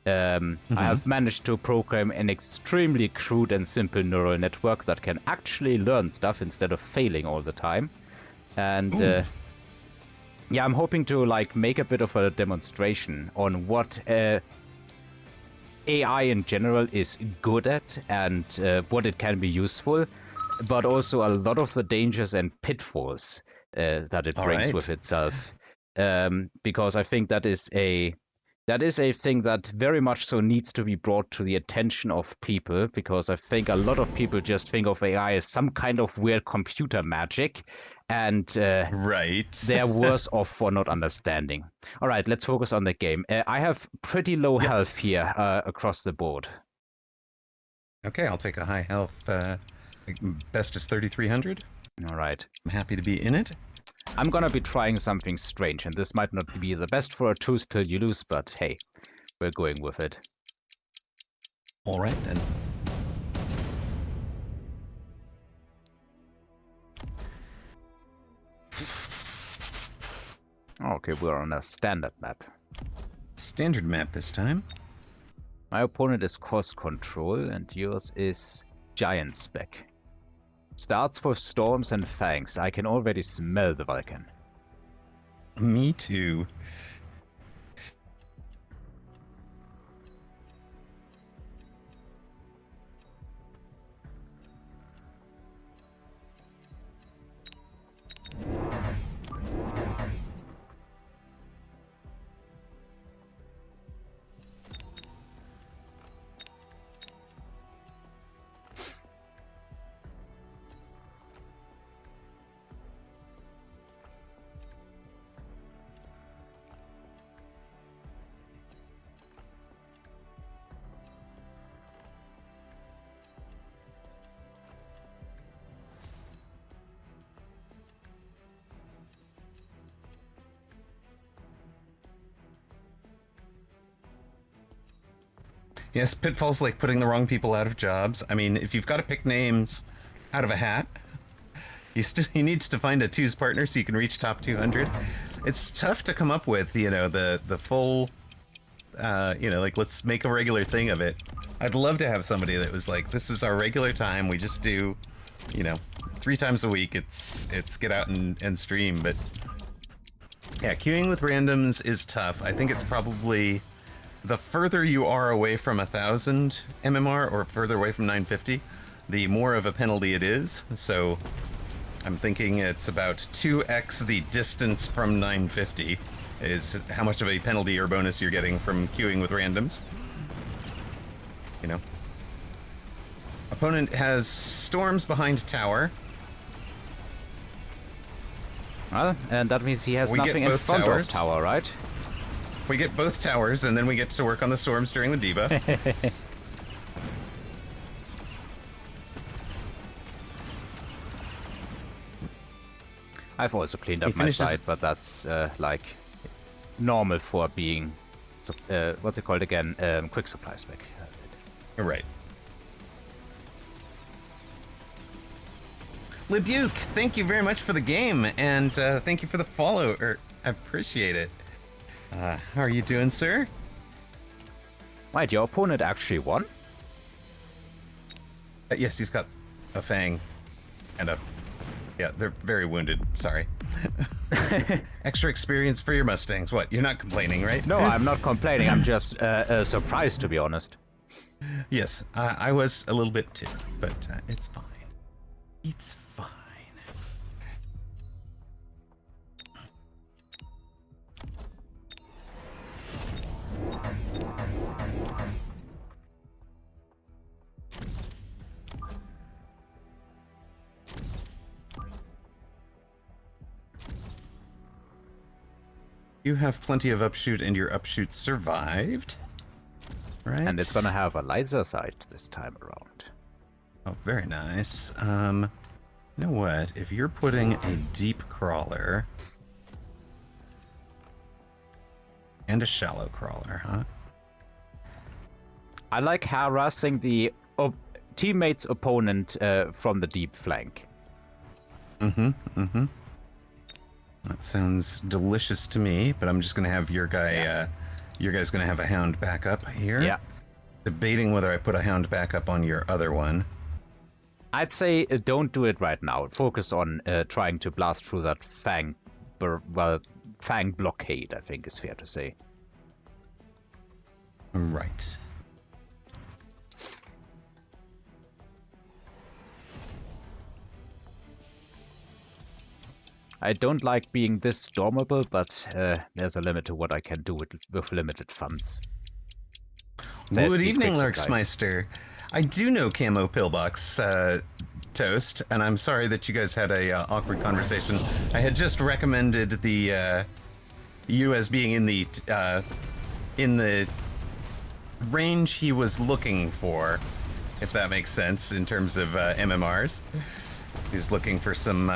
I have managed to program an extremely crude and simple neural network that can actually learn stuff instead of failing all the time. And yeah, I'm hoping to like make a bit of a demonstration on what AI in general is good at and what it can be useful, but also a lot of the dangers and pitfalls that it brings with itself. Because I think that is a thing that very much so needs to be brought to the attention of people, because I think a lot of people just think of AI as some kind of weird computer magic, and they're worse off for not understanding. All right, let's focus on the game. I have pretty low health here across the board. Okay, I'll take a high health. Best is 3,300. All right. I'm happy to be in it. I'm gonna be trying something strange, and this might not be the best for a choose till you lose, but hey, we're going with it. All right, then. Okay, we're on a standard map. Standard map this time. My opponent is Cost Control, and yours is Giant Spec. Starts with Storms and Fangs. I can already smell the Vulcan. Me too. Yes, pitfalls like putting the wrong people out of jobs. I mean, if you've got to pick names out of a hat, he needs to find a twos partner so you can reach top 200. It's tough to come up with, the full, like, let's make a regular thing of it. I'd love to have somebody that was like, this is our regular time. We just do, 3 times a week. It's get out and stream. But yeah, queuing with randoms is tough. I think it's probably the further you are away from 1,000 MMR or further away from 950, the more of a penalty it is. So I'm thinking it's about 2x the distance from 950 is how much of a penalty or bonus you're getting from queuing with randoms. Opponent has Storms behind tower. Well, and that means he has nothing in front of tower, right? We get both towers, and then we get to work on the Storms during the debuff. I've also cleaned up my side, but that's like normal for being, what's it called again? Quick supply spec. That's it. Right. Libuke, thank you very much for the game, and thank you for the follow. I appreciate it. How are you doing, sir? Wait, your opponent actually won? Yes, he's got a fang and a... Yeah, they're very wounded. Sorry. Extra experience for your Mustangs. What, you're not complaining, right? No, I'm not complaining. I'm just surprised, to be honest. Yes, I was a little bit too, but it's fine. It's fine. You have plenty of upshoot, and your upshoot survived. Right. And it's gonna have a laser sight this time around. Oh, very nice. You know what? If you're putting a deep crawler and a shallow crawler, huh? I like harassing the teammate's opponent from the deep flank. That sounds delicious to me, but I'm just gonna have your guy You guys gonna have a hound backup here? Yeah. Debating whether I put a hound backup on your other one. I'd say don't do it right now. Focus on trying to blast through that Fang blockade, I think is fair to say. Right. I don't like being this stormable, but there's a limit to what I can do with limited funds. Good evening, Lurksmeister. I do know Camo Pillbox Toast, and I'm sorry that you guys had a awkward conversation. I had just recommended the you as being in the range he was looking for, if that makes sense in terms of MMRs. He's looking for some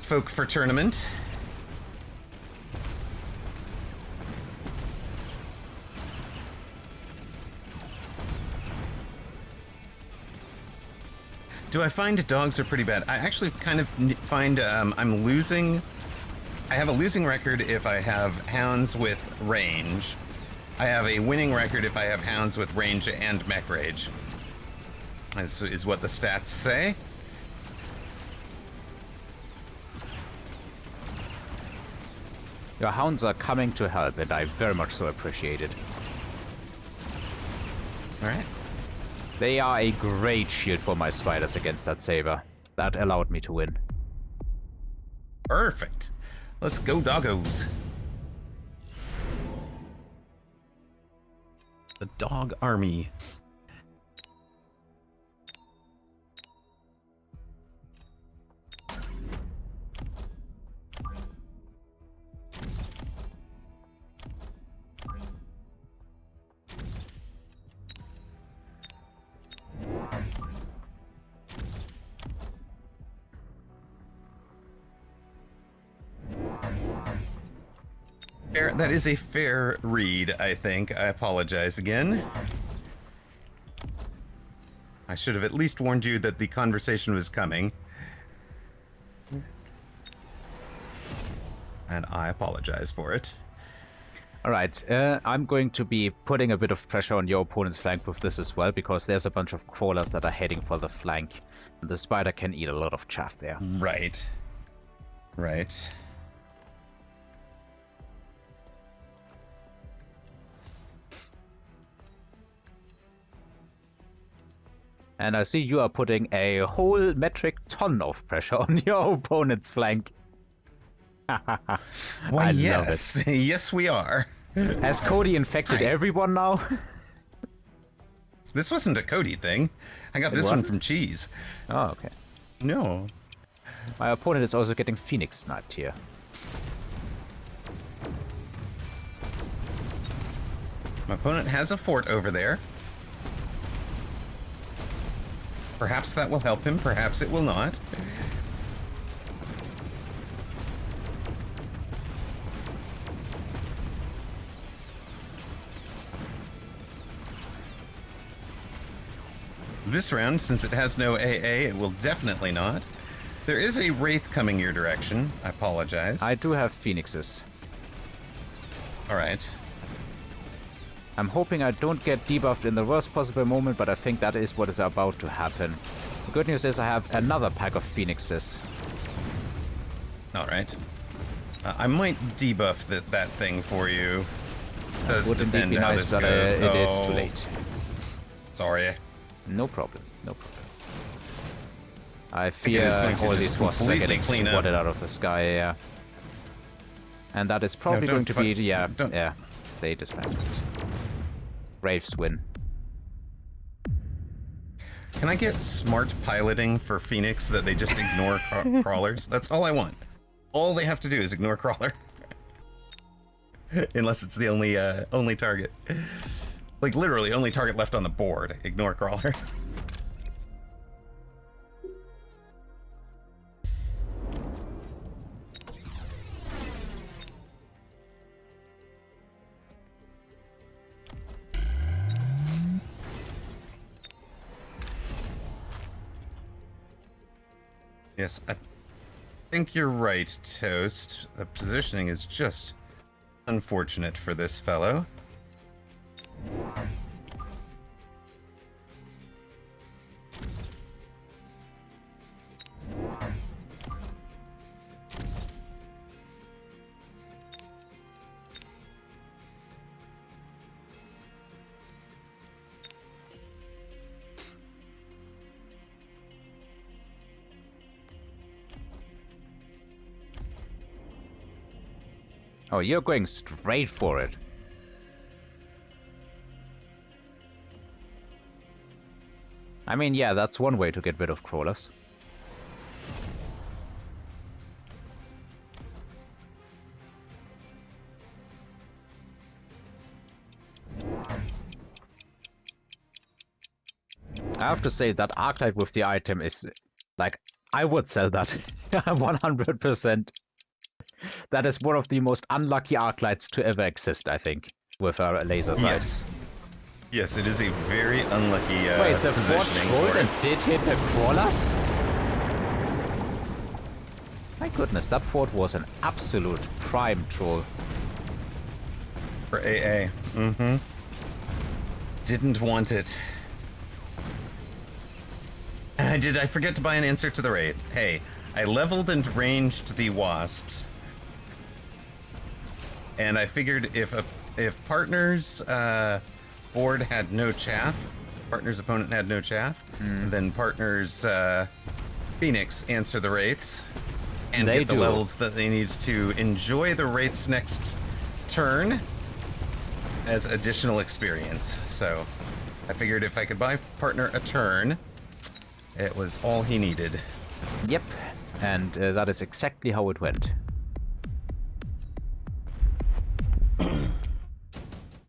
folk for tournament. Do I find dogs are pretty bad? I actually kind of find I'm losing. I have a losing record if I have hounds with range. I have a winning record if I have hounds with range and mech rage. This is what the stats say. Your hounds are coming to help, and I very much so appreciate it. Alright. They are a great shield for my spiders against that saber. That allowed me to win. Perfect. Let's go, doggos. The dog army. Fair, that is a fair read, I think. I apologize again. I should have at least warned you that the conversation was coming. And I apologize for it. Alright, I'm going to be putting a bit of pressure on your opponent's flank with this as well, because there's a bunch of crawlers that are heading for the flank. And the spider can eat a lot of chaff there. Right. Right. And I see you are putting a whole metric ton of pressure on your opponent's flank. Why, yes. Yes, we are. Has Cody infected everyone now? This wasn't a Cody thing. I got this one from Cheese. Oh, okay. No. My opponent is also getting Phoenix sniped here. My opponent has a fort over there. Perhaps that will help him, perhaps it will not. This round, since it has no AA, it will definitely not. There is a Wraith coming your direction. I apologize. I do have Phoenixes. Alright. I'm hoping I don't get debuffed in the worst possible moment, but I think that is what is about to happen. The good news is I have another pack of Phoenixes. Alright. I might debuff that thing for you. Does Wouldn't it depend be how nice, this but goes. it is too late. Sorry. No problem, no problem. I fear all these wasps are getting swatted out of the sky, yeah. And that is probably going to be, yeah, they disbanded. Braves win. Can I get smart piloting for Phoenix so that they just ignore crawlers? That's all I want. All they have to do is ignore crawler. Unless it's the only target. Like literally only target left on the board. Ignore crawler. Yes, I think you're right, Toast. The positioning is just unfortunate for this fellow. Oh, you're going straight for it. I mean, yeah, that's one way to get rid of crawlers. I have to say that Arclight with the item is, like, I would sell that 100%. That is one of the most unlucky Arclights to ever exist, I think, with a laser sight. Yes. Yes, it is a very unlucky Wait, the fort trolled and did hit the crawlers? My goodness, that fort was an absolute prime troll. For AA. Mm-hmm. Didn't want it. I forget to buy an answer to the Wraith? Hey, I leveled and ranged the wasps. And I figured if partner's board had no chaff, partner's opponent had no chaff, then partner's Phoenix answer the Wraiths and get the levels that they need to enjoy the Wraith's next turn as additional experience. So I figured if I could buy partner a turn, it was all he needed. Yep, and that is exactly how it went.